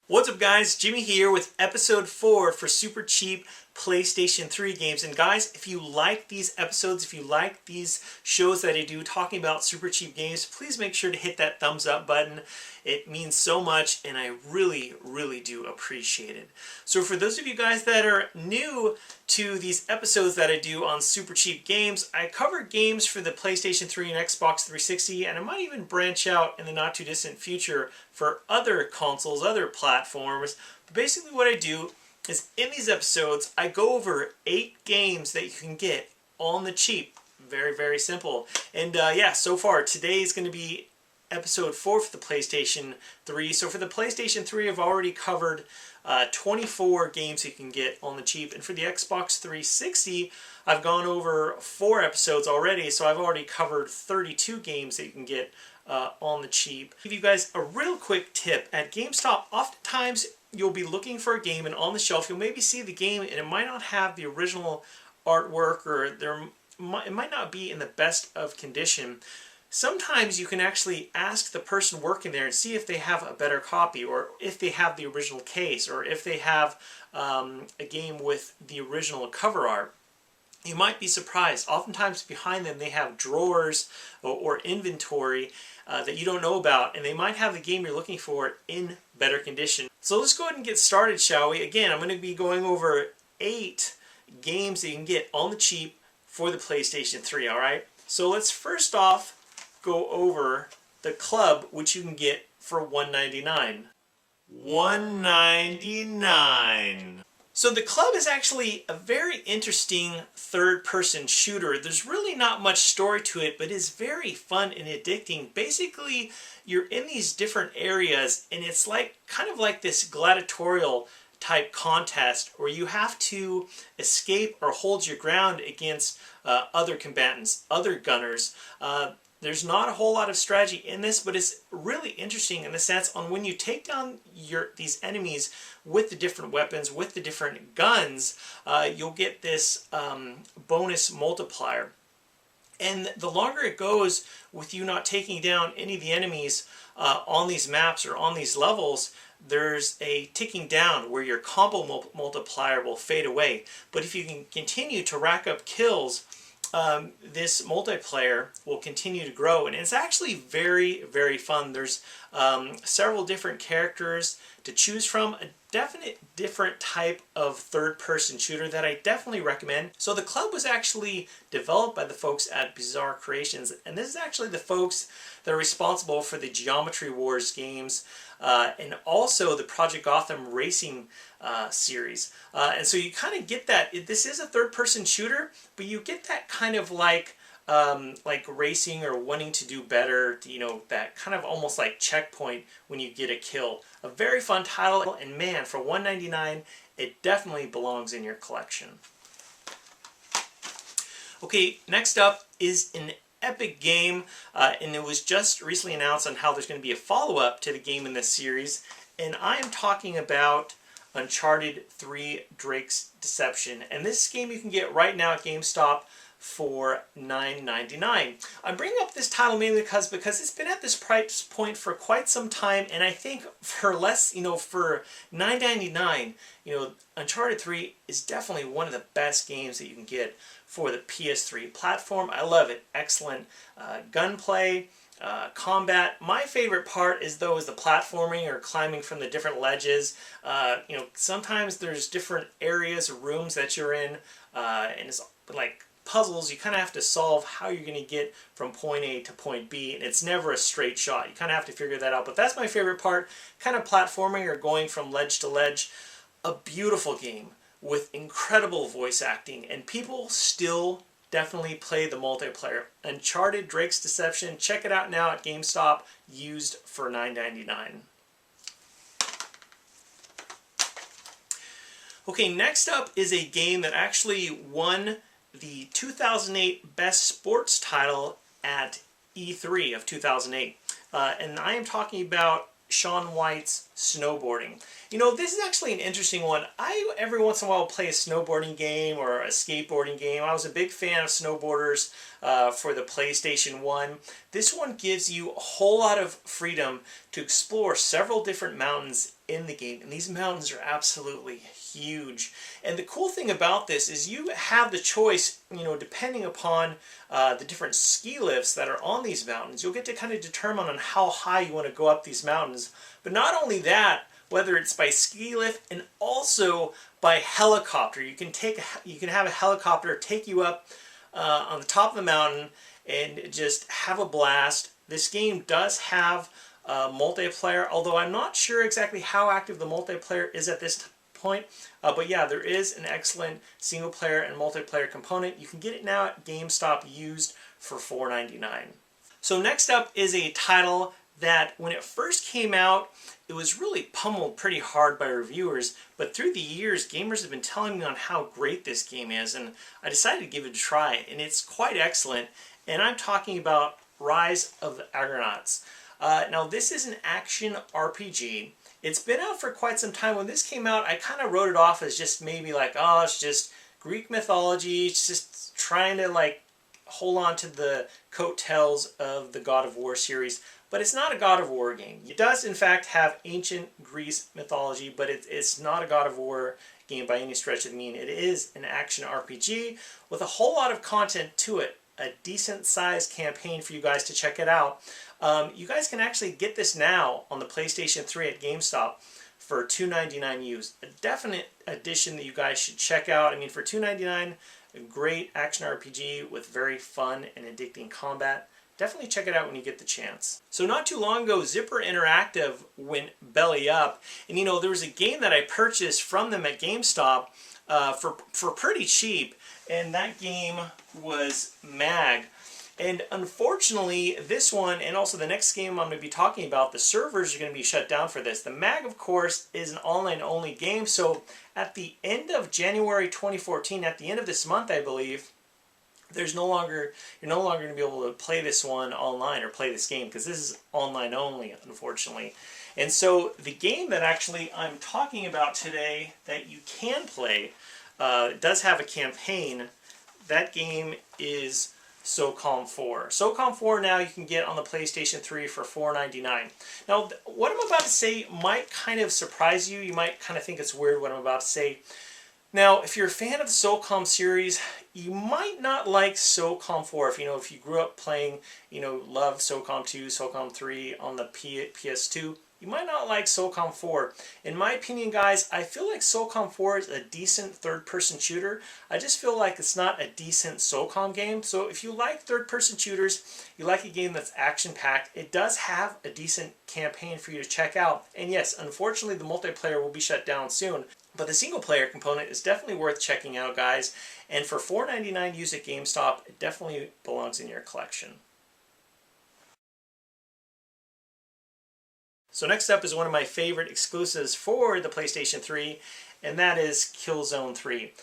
What's up guys, Jimmy here with episode 4 for super cheap PlayStation 3 games. And guys, if you like these episodes, if you like these shows that I do talking about super cheap games, please make sure to hit that thumbs up button. It means so much and I really do appreciate it. So for those of you guys that are new to these episodes that I do on super cheap games, I cover games for the PlayStation 3 and Xbox 360, and I might even branch out in the not too distant future for other consoles, other platforms. But basically what I do is in these episodes, I go over 8 games that you can get on the cheap. Very simple. And yeah, so far today is going to be episode 4 for the PlayStation 3. So for the PlayStation 3, I've already covered 24 games you can get on the cheap. And for the Xbox 360, I've gone over 4 episodes already. So I've already covered 32 games that you can get on the cheap. I'll give you guys a real quick tip. At GameStop, oftentimes you'll be looking for a game, and on the shelf you'll maybe see the game and it might not have the original artwork, or it might not be in the best of condition. Sometimes you can actually ask the person working there and see if they have a better copy, or if they have the original case, or if they have a game with the original cover art. You might be surprised. Oftentimes behind them they have drawers or inventory that you don't know about, and they might have the game you're looking for in better condition. So let's go ahead and get started, shall we? Again, I'm going to be going over 8 games that you can get on the cheap for the PlayStation 3, alright? So let's first off go over the Club, which you can get for $1.99. $1.99. So the Club is actually a very interesting third-person shooter. There's really not much story to it, but it's very fun and addicting. Basically, you're in these different areas, and it's like kind of like this gladiatorial type contest where you have to escape or hold your ground against other combatants, other gunners. There's not a whole lot of strategy in this, but it's really interesting in the sense on when you take down these enemies with the different weapons, with the different guns, you'll get this bonus multiplier. And the longer it goes with you not taking down any of the enemies on these maps or on these levels, there's a ticking down where your combo multiplier will fade away. But if you can continue to rack up kills, this multiplayer will continue to grow, and it's actually very fun. There's several different characters to choose from, a definite different type of third-person shooter that I definitely recommend. So the Club was actually developed by the folks at Bizarre Creations, and this is actually the folks that are responsible for the Geometry Wars games and also the Project Gotham Racing series. And so you kind of get that. This is a third-person shooter, but you get that kind of like racing or wanting to do better, you know, that kind of almost like checkpoint when you get a kill. A very fun title, and man, for $1.99, it definitely belongs in your collection. Okay, next up is an epic game, and it was just recently announced on how there's going to be a follow-up to the game in this series, and I am talking about Uncharted 3 Drake's Deception. And this game you can get right now at GameStop for $9.99. I'm bringing up this title mainly because it's been at this price point for quite some time, and I think for less, you know, for $9.99, you know, Uncharted 3 is definitely one of the best games that you can get for the PS3 platform. I love it. Excellent gunplay, combat. My favorite part is the platforming or climbing from the different ledges. You know, sometimes there's different areas or rooms that you're in, and it's like puzzles. You kind of have to solve how you're going to get from point A to point B, and it's never a straight shot. You kind of have to figure that out, but that's my favorite part, kind of platforming or going from ledge to ledge. A beautiful game with incredible voice acting, and people still definitely play the multiplayer. Uncharted Drake's Deception, check it out now at GameStop, used for $9.99. Okay, next up is a game that actually won the 2008 Best Sports title at E3 of 2008. And I am talking about Shaun White's Snowboarding. You know, this is actually an interesting one. I every once in a while play a snowboarding game or a skateboarding game. I was a big fan of snowboarders for the PlayStation 1. This one gives you a whole lot of freedom to explore several different mountains in the game, and these mountains are absolutely huge. And the cool thing about this is you have the choice, depending upon the different ski lifts that are on these mountains, you'll get to kind of determine on how high you want to go up these mountains. But not only that, whether it's by ski lift and also by helicopter, you can have a helicopter take you up on the top of the mountain and just have a blast. This game does have multiplayer, although I'm not sure exactly how active the multiplayer is at this point. But yeah, there is an excellent single player and multiplayer component. You can get it now at GameStop used for $4.99. So next up is a title that when it first came out, it was really pummeled pretty hard by reviewers, but through the years, gamers have been telling me on how great this game is, and I decided to give it a try, and it's quite excellent. And I'm talking about Rise of the Granades. Now, this is an action RPG. It's been out for quite some time. When this came out, I kind of wrote it off as just maybe like, oh, it's just Greek mythology. It's just trying to like hold on to the coattails of the God of War series. But it's not a God of War game. It does, in fact, have ancient Greece mythology, but it's not a God of War game by any stretch of the mean. It is an action RPG with a whole lot of content to it. A decent-sized campaign for you guys to check it out. You guys can actually get this now on the PlayStation 3 at GameStop for $2.99 used. A definite addition that you guys should check out. I mean, for $2.99, a great action RPG with very fun and addicting combat. Definitely check it out when you get the chance. So not too long ago, Zipper Interactive went belly up. And there was a game that I purchased from them at GameStop for pretty cheap. And that game was MAG. And unfortunately, this one, and also the next game I'm going to be talking about, the servers are going to be shut down for this. The MAG, of course, is an online-only game. So at the end of January 2014, at the end of this month, I believe, you're no longer going to be able to play this one online or play this game because this is online only, unfortunately. And so the game that actually I'm talking about today that you can play does have a campaign. That game is SOCOM 4. SOCOM 4 now you can get on the PlayStation 3 for $4.99. Now, what I'm about to say might kind of surprise you. You might kind of think it's weird what I'm about to say. Now, if you're a fan of the SOCOM series, you might not like SOCOM 4. If you grew up playing, love SOCOM 2, SOCOM 3 on the PS2, you might not like SOCOM 4. In my opinion, guys, I feel like SOCOM 4 is a decent third-person shooter. I just feel like it's not a decent SOCOM game. So if you like third-person shooters, you like a game that's action-packed, it does have a decent campaign for you to check out. And yes, unfortunately, the multiplayer will be shut down soon. But the single-player component is definitely worth checking out, guys. And for $4.99 used at GameStop, it definitely belongs in your collection. So next up is one of my favorite exclusives for the PlayStation 3, and that is Killzone 3.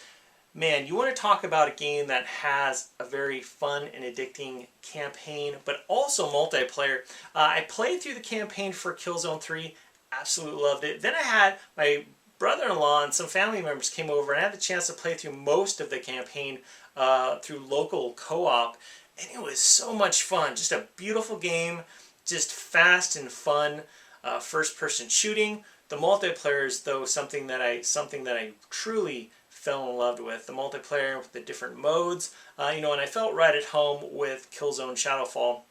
Man, you want to talk about a game that has a very fun and addicting campaign, but also multiplayer. I played through the campaign for Killzone 3, absolutely loved it. Then I had my brother-in-law and some family members came over, and I had the chance to play through most of the campaign through local co-op, and it was so much fun. Just a beautiful game, just fast and fun. First-person shooting. The multiplayer is, though, something that I truly fell in love with. The multiplayer with the different modes, and I felt right at home with Killzone Shadowfall.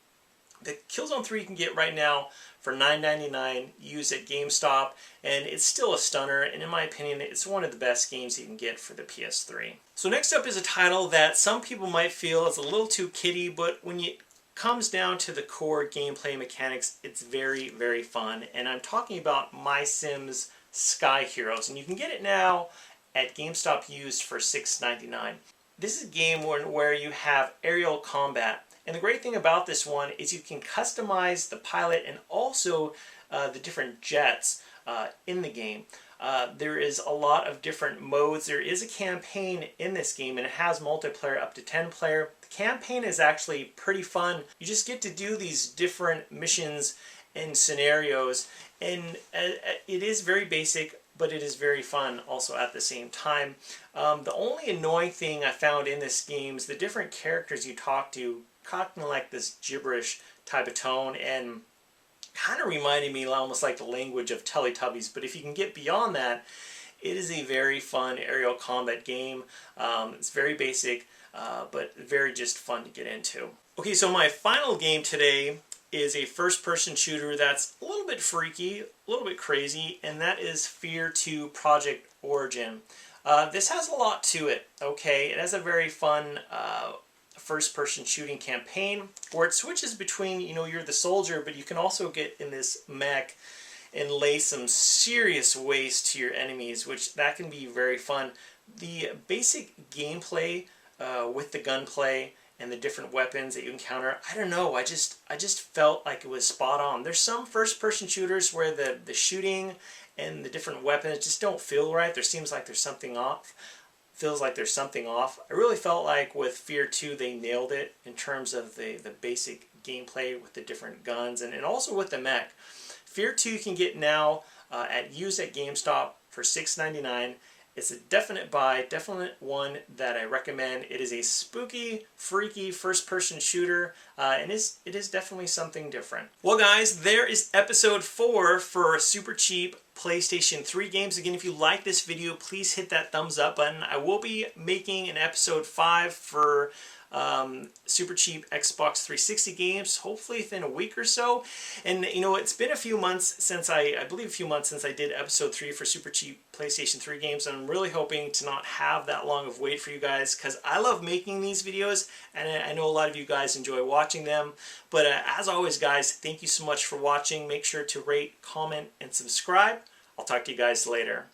The Killzone 3 you can get right now for $9.99 used at GameStop, and it's still a stunner, and in my opinion, it's one of the best games you can get for the PS3. So next up is a title that some people might feel is a little too kiddie, but when it comes down to the core gameplay mechanics, it's very, very fun. And I'm talking about My Sims Sky Heroes, and you can get it now at GameStop used for $6.99. This is a game where you have aerial combat, and the great thing about this one is you can customize the pilot and also the different jets in the game. There is a lot of different modes. There is a campaign in this game, and it has multiplayer up to 10 player. The campaign is actually pretty fun. You just get to do these different missions and scenarios, and it is very basic, but it is very fun also at the same time. The only annoying thing I found in this game is the different characters you talk to, kind of like this gibberish type of tone, and kind of reminded me almost like the language of Teletubbies. But if you can get beyond that, it is a very fun aerial combat game. It's very basic, but very just fun to get into. Okay, so my final game today is a first-person shooter that's a little bit freaky, a little bit crazy, and that is Fear 2 Project Origin. This has a lot to it, okay? It has a very fun first-person shooting campaign where it switches between, you know, you're the soldier, but you can also get in this mech and lay some serious waste to your enemies, which that can be very fun. The basic gameplay with the gunplay and the different weapons that you encounter, I don't know, I just felt like it was spot on. There's some first-person shooters where the shooting and the different weapons just don't feel right. There seems like there's something off. Feels like there's something off. I really felt like with Fear 2 they nailed it in terms of the basic gameplay with the different guns and also with the mech. Fear 2 you can get now used at GameStop for $6.99. It's a definite buy, definite one that I recommend. It is a spooky, freaky first-person shooter, and it is definitely something different. Well, guys, there is episode 4 for super cheap PlayStation 3 games. Again, if you like this video, please hit that thumbs up button. I will be making an episode 5 for super cheap Xbox 360 games, hopefully within a week or so. And you know, it's been a few months since I believe a few months since I did episode 3 for super cheap PlayStation 3 games, and I'm really hoping to not have that long of wait for you guys, because I love making these videos and I know a lot of you guys enjoy watching them. But as always, guys, thank you so much for watching. Make sure to rate, comment, and subscribe. I'll talk to you guys later.